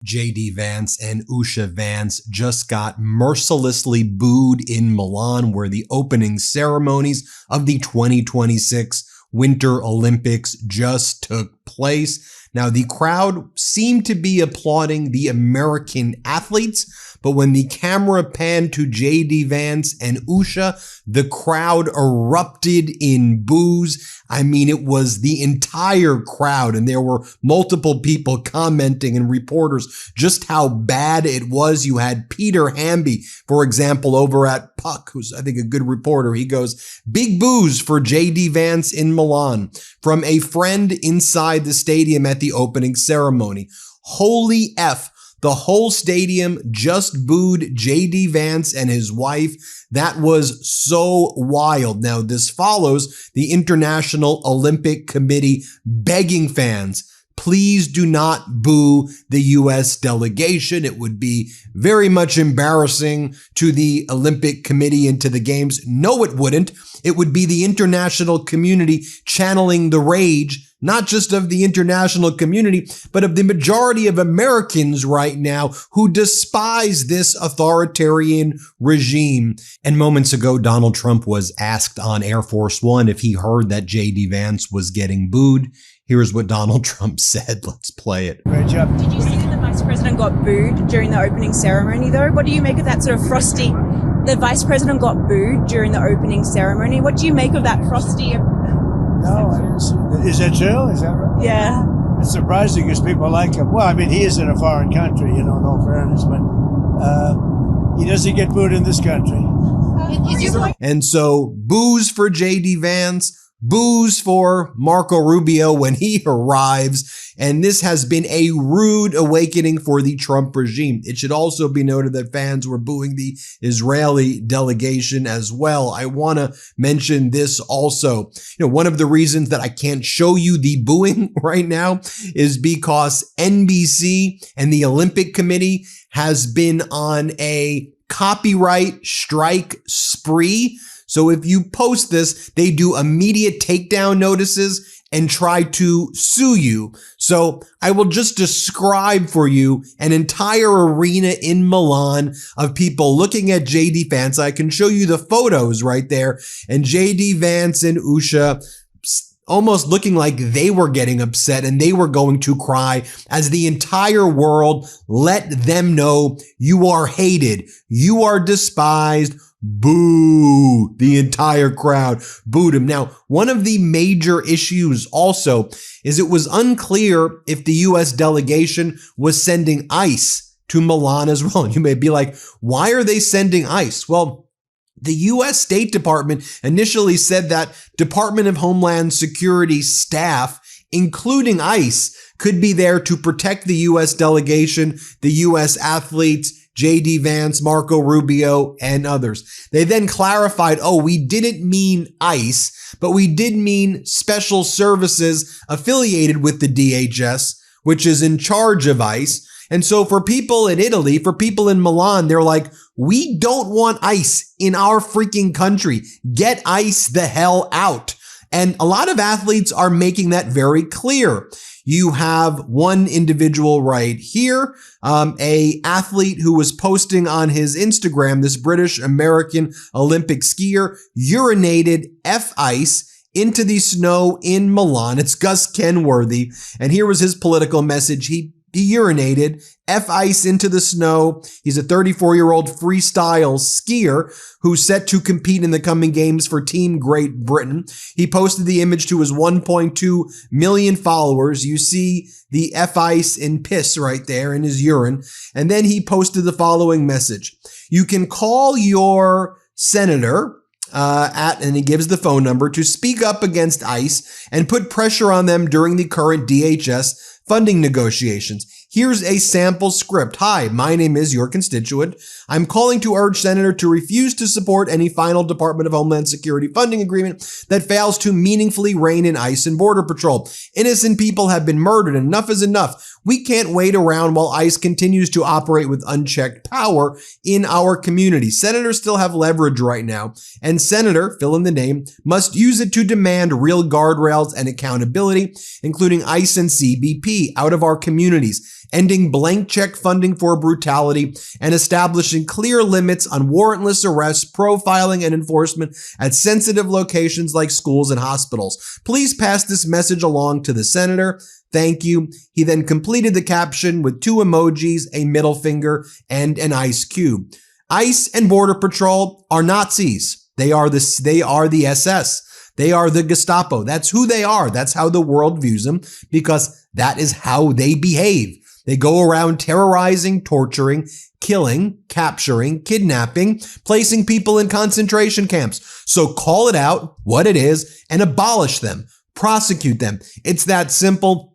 JD Vance and Usha Vance just got mercilessly booed in Milan, where the opening ceremonies of the 2026 Winter Olympics just took place. Now, the crowd seemed to be applauding the American athletes, but when the camera panned to JD Vance and Usha, the crowd erupted in boos. I mean, it was the entire crowd, and there were multiple people commenting and reporters just how bad it was. You had Peter Hamby, for example, over at Puck, who's, I think, a good reporter. He goes, "Big boos for JD Vance in Milan," from a friend inside the stadium at the opening ceremony. Holy F. The whole stadium just booed JD Vance and his wife. That was so wild. Now, this follows the International Olympic Committee begging fans, please do not boo the U.S. delegation. It would be very much embarrassing to the Olympic Committee and to the Games. No, it wouldn't. It would be the international community channeling the rage, not just of the international community, but of the majority of Americans right now who despise this authoritarian regime. And moments ago, Donald Trump was asked on Air Force One if he heard that JD Vance was getting booed. Here's what Donald Trump said. Let's play it. Great job. Did you see that the vice president got booed during the opening ceremony, though? What do you make of that sort of frosty? The vice president got booed during the opening ceremony. What do you make of that frosty? No, I didn't see that. Is that true? Is that right? Yeah. It's surprising because people like him. Well, I mean, he is in a foreign country, you know, in all fairness, but he doesn't get booed in this country. And so, boos for JD Vance, boos for Marco Rubio when he arrives. And this has been a rude awakening for the Trump regime. It should also be noted that fans were booing the Israeli delegation as well. I want to mention this also. You know, one of the reasons that I can't show you the booing right now is because NBC and the Olympic Committee has been on a copyright strike spree. So if you post this, they do immediate takedown notices and try to sue you. So I will just describe for you an entire arena in Milan of people looking at JD Vance. I can show you the photos right there. And JD Vance and Usha almost looking like they were getting upset and they were going to cry as the entire world let them know you are hated, you are despised. Boo! The entire crowd booed him. Now, one of the major issues also is it was unclear if the U.S. delegation was sending ICE to Milan as well. And you may be like, why are they sending ICE? Well, the U.S. State Department initially said that Department of Homeland Security staff, including ICE, could be there to protect the U.S. delegation, the U.S. athletes, JD Vance, Marco Rubio, and others. They then clarified, oh, we didn't mean ICE, but we did mean special services affiliated with the DHS, which is in charge of ICE. And so for people in Italy, for people in Milan, they're like, we don't want ICE in our freaking country. Get ICE the hell out. And a lot of athletes are making that very clear. You have one individual right here, a athlete who was posting on his Instagram, this British American Olympic skier urinated F-ice into the snow in Milan. It's Gus Kenworthy. And here was his political message. He urinated F-ice into the snow. He's a 34-year-old freestyle skier who's set to compete in the coming games for Team Great Britain. He posted the image to his 1.2 million followers. You see the F-ice in piss right there in his urine. And then he posted the following message. You can call your senator and he gives the phone number to speak up against ICE and put pressure on them during the current DHS funding negotiations. Here's a sample script. Hi, my name is your constituent. I'm calling to urge Senator to refuse to support any final Department of Homeland Security funding agreement that fails to meaningfully rein in ICE and Border Patrol. Innocent people have been murdered. Enough is enough. We can't wait around while ICE continues to operate with unchecked power in our community. Senators still have leverage right now, and Senator, fill in the name, must use it to demand real guardrails and accountability, including ICE and CBP, out of our communities, ending blank check funding for brutality, and establishing clear limits on warrantless arrests, profiling, and enforcement at sensitive locations like schools and hospitals. Please pass this message along to the senator. Thank you. He then completed the caption with 2 emojis, a middle finger, and an ice cube. ICE and Border Patrol are Nazis. They are the SS. They are the Gestapo. That's who they are. That's how the world views them, because that is how they behave. They go around terrorizing, torturing, killing, capturing, kidnapping, placing people in concentration camps. So call it out what it is and abolish them, prosecute them. It's that simple.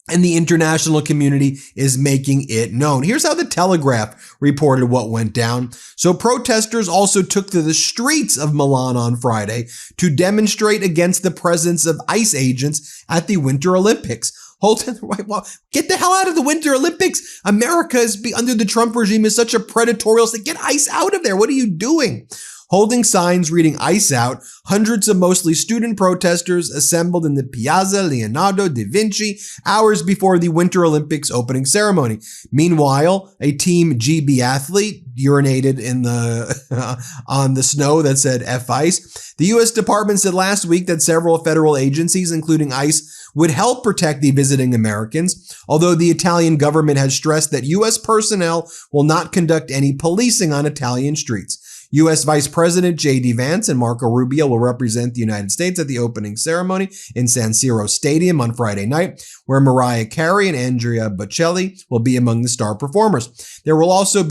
And the international community is making it known. Here's how the Telegraph reported what went down. So protesters also took to the streets of Milan on Friday to demonstrate against the presence of ICE agents at the Winter Olympics. Get the hell out of the Winter Olympics. America is under the Trump regime is such a predatorial state. Get ICE out of there. What are you doing? Holding signs reading ICE out, hundreds of mostly student protesters assembled in the Piazza Leonardo da Vinci hours before the Winter Olympics opening ceremony. Meanwhile, a Team GB athlete urinated in on the snow that said F ICE. The U.S. Department said last week that several federal agencies, including ICE, would help protect the visiting Americans, although the Italian government has stressed that U.S. personnel will not conduct any policing on Italian streets. U.S. Vice President J.D. Vance and Marco Rubio will represent the United States at the opening ceremony in San Siro Stadium on Friday night, where Mariah Carey and Andrea Bocelli will be among the star performers. There were also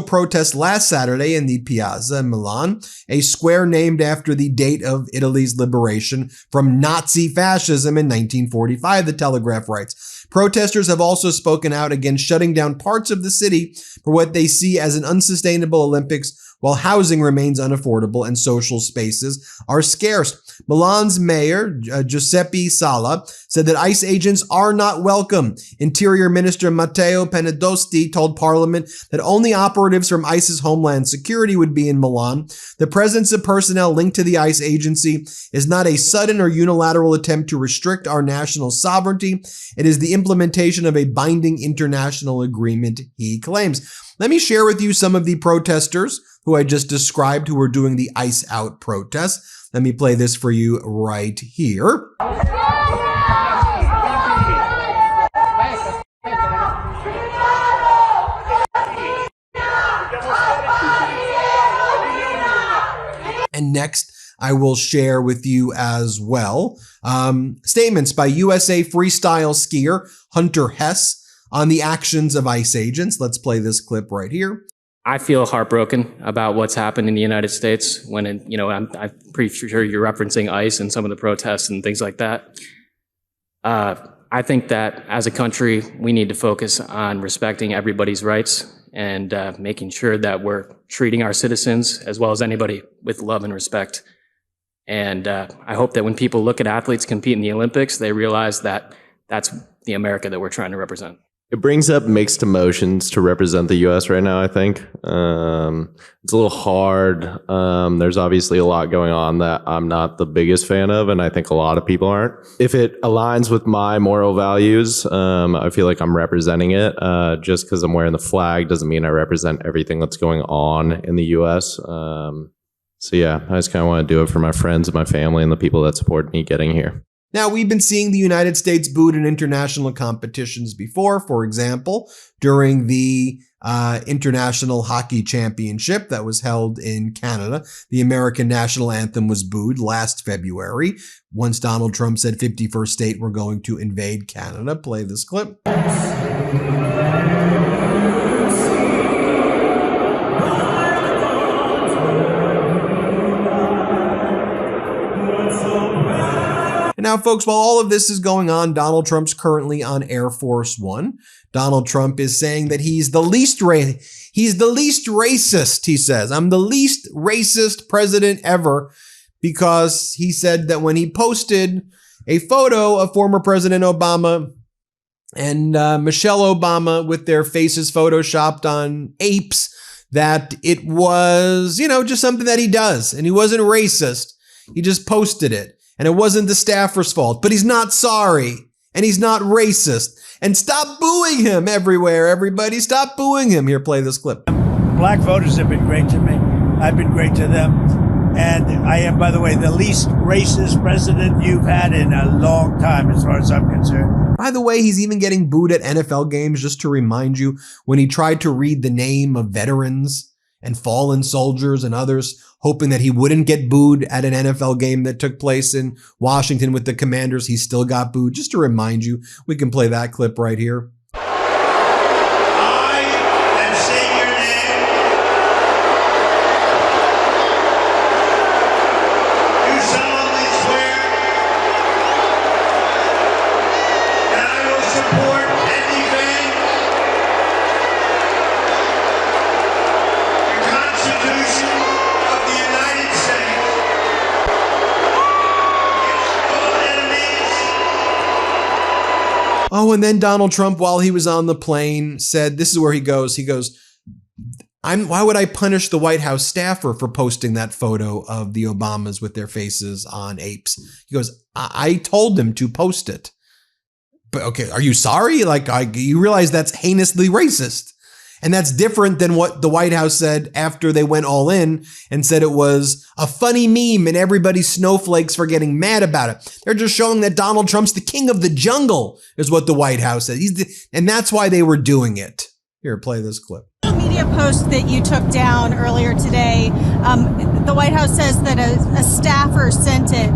protests last Saturday in the Piazza in Milan, a square named after the date of Italy's liberation from Nazi fascism in 1945, the Telegraph writes. Protesters have also spoken out against shutting down parts of the city for what they see as an unsustainable Olympics, while housing remains unaffordable and social spaces are scarce. Milan's mayor, Giuseppe Sala, said that ICE agents are not welcome. Interior Minister Matteo Penedosti told Parliament that only operatives from ICE's Homeland Security would be in Milan. The presence of personnel linked to the ICE agency is not a sudden or unilateral attempt to restrict our national sovereignty. It is the implementation of a binding international agreement, he claims. Let me share with you some of the protesters who I just described who were doing the ICE out protests. Let me play this for you right here. And next, I will share with you as well statements by USA freestyle skier Hunter Hess on the actions of ICE agents. Let's play this clip right here. I feel heartbroken about what's happened in the United States when, I'm pretty sure you're referencing ICE and some of the protests and things like that. I think that as a country, we need to focus on respecting everybody's rights and making sure that we're treating our citizens as well as anybody with love and respect. And I hope that when people look at athletes compete in the Olympics, they realize that that's the America that we're trying to represent. It brings up mixed emotions to represent the U.S. right now, I think. It's a little hard. There's obviously a lot going on that I'm not the biggest fan of, and I think a lot of people aren't. If it aligns with my moral values, I feel like I'm representing it. Just because I'm wearing the flag doesn't mean I represent everything that's going on in the U.S. So yeah, I just kind of want to do it for my friends and my family and the people that support me getting here. Now, we've been seeing the United States booed in international competitions before. For example, during the International Hockey Championship that was held in Canada, the American national anthem was booed last February. Once Donald Trump said 51st state were going to invade Canada. Play this clip. And now, folks, while all of this is going on, Donald Trump's currently on Air Force One. Donald Trump is saying that he's the least racist, he says. I'm the least racist president ever, because he said that when he posted a photo of former President Obama, and Michelle Obama with their faces photoshopped on apes, that it was, just something that he does. And he wasn't racist. He just posted it. And it wasn't the staffer's fault. But he's not sorry. And he's not racist. And stop booing him everywhere, everybody. Stop booing him. Here, play this clip. Black voters have been great to me. I've been great to them. And I am, by the way, the least racist president you've had in a long time, as far as I'm concerned. By the way, he's even getting booed at NFL games, just to remind you, when he tried to read the name of veterans and fallen soldiers and others, hoping that he wouldn't get booed at an NFL game that took place in Washington with the Commanders. He still got booed. Just to remind you, we can play that clip right here. Oh, and then Donald Trump, while he was on the plane, said, this is where he goes, why would I punish the White House staffer for posting that photo of the Obamas with their faces on apes? He goes, I told him to post it. But okay, are you sorry? You realize that's heinously racist. And that's different than what the White House said after they went all in and said it was a funny meme and everybody's snowflakes for getting mad about it. They're just showing that Donald Trump's the king of the jungle, is what the White House said. And that's why they were doing it. Here, play this clip. Media post that you took down earlier today, the White House says that a staffer sent it.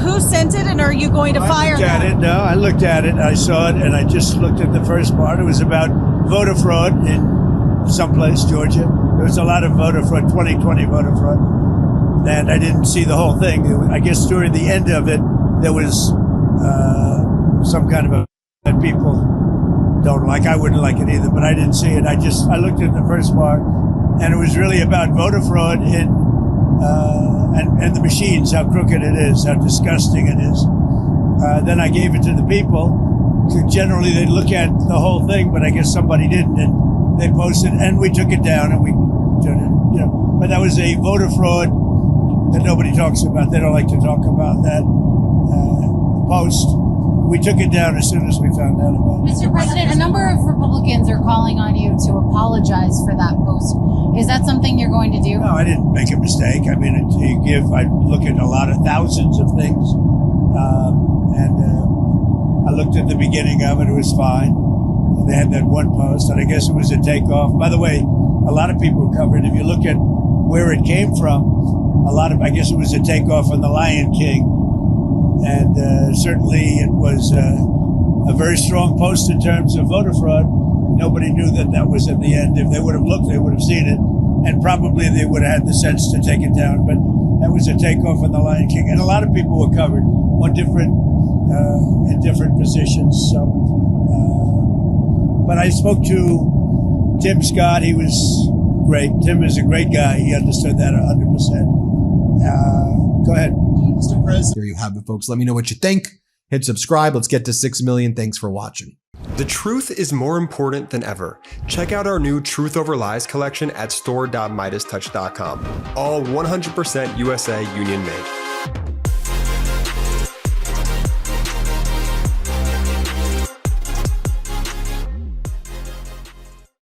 Who sent it, and are you going to fire them? I looked at it. I saw it, and I just looked at the first part. It was about voter fraud in someplace, Georgia. There was a lot of voter fraud, 2020 voter fraud. And I didn't see the whole thing. I guess during the end of it, there was some kind of that people don't like. I wouldn't like it either, but I didn't see it. I looked at the first part, and it was really about voter fraud and the machines, how crooked it is, how disgusting it is. Then I gave it to the people. Generally, they'd look at the whole thing, but I guess somebody didn't, and they posted, and we took it down, and we turned it, But that was a voter fraud that nobody talks about. They don't like to talk about that post. We took it down as soon as we found out about it. Mr. President, a number of Republicans are calling on you to apologize for that post. Is that something you're going to do? No, I didn't make a mistake. I mean, I look at a lot of thousands of things. I looked at the beginning of it. It was fine. They had that one post, and I guess it was a takeoff. By the way, a lot of people covered. If you look at where it came from, I guess it was a takeoff on The Lion King. And certainly it was a very strong post in terms of voter fraud. Nobody knew that was at the end. If they would have looked, they would have seen it. And probably they would have had the sense to take it down. But that was a takeoff on The Lion King. And a lot of people were covered in different positions. So, but I spoke to Tim Scott. He was great. Tim is a great guy. He understood that 100%. Go ahead. Mr. President. There you have it, folks. Let me know what you think. Hit subscribe. Let's get to 6 million. Thanks for watching. The truth is more important than ever. Check out our new Truth Over Lies collection at store.MeidasTouch.com. All 100% USA union made.